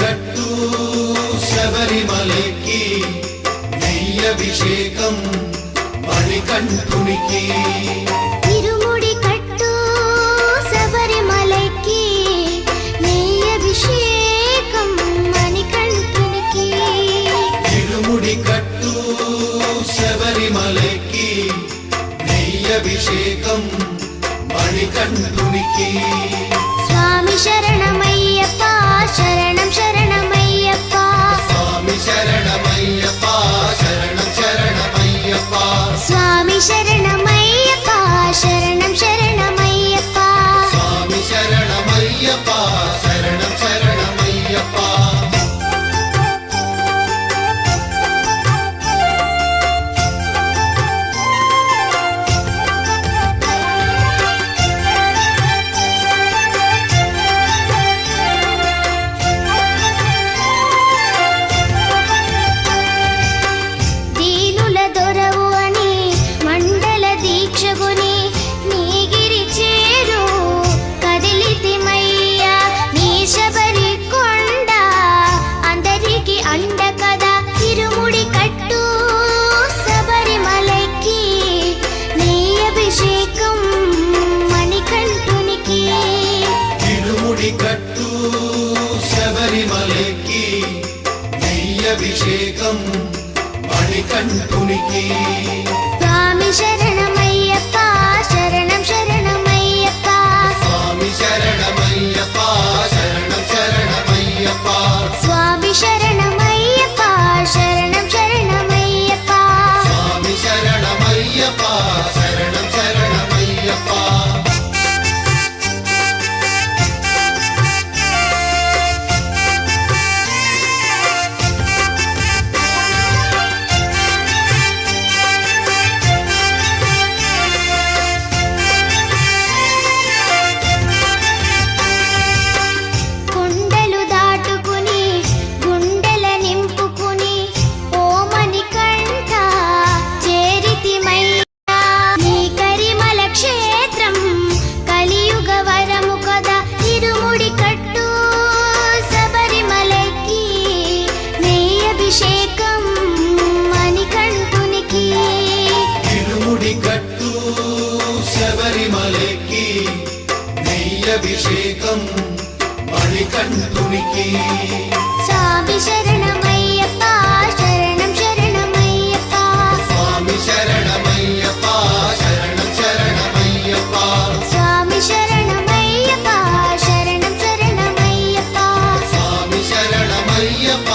కట్టు శబరిమలకి నెయ్యభిషేకం మణికంఠునికి ఇరుముడి కట్టు శబరిమలకి నెయ్యభిషేకం మణికంఠునికి ఇరుముడి కట్టు శబరిమలకి నెయ్యభిషేకం మణికంఠునికి స్వామి శరణమయ్యప్ప శరణం శరణమయ్యప్ప స్వామి శరణమయ్యప్ప శరణం శరణమయ్యప్ప స్వామి శరణమయ్యప్ప శరణం శరణమయ్యప్ప స్వామి శరణమయ్యప్ప శరణం శరణమయ్యప్ప దీనుల దొరవు అని మండల దీక్షగుని నీగిరి చేరు కదిలితిమయ్యా నీ శబరి కొండ అందరికి అండ కదా ఇరుముడి కట్టు శబరిమలకి నెయ్యభిషేకం మణికంఠునికి ఇరుముడి కట్టు శబరిమలకి నెయ్యభిషేకం మణికంఠునికి స్వామి శరణమయ్యప్ప శరణం శరణమయ్యప్ప స్వామి శరణమయ్యప్ప శరణం శరణమయ్యప్ప స్వామి శరణమయ్యప్ప శరణం శరణమయ్యప్ప స్వామి శరణమయ్యప్ప శరణం శరణమయ్యప్ప కొండలు దాటుకుని గుండెల నింపుకుని ఓ మణికంఠ చేరితిమయ్యా నీ కరిమల క్షేత్రం కలియుగ వరము కదా ఇరుముడి కట్టు శబరిమలకి నెయ్యభిషేకం మణికంఠునికి ఇరుముడి కట్టు శబరిమలకి నెయ్యభిషేకం మణికంఠునికి స్వామి శరణమయ్యప్ప శరణం శరణమయ్యప్ప స్వామి శరణమయ్యప్ప శరణం శరణమయ్యప్ప స్వామి శరణమయ్యప్ప శరణం శరణమయ్యప్ప స్వామి శరణమయ్యప్ప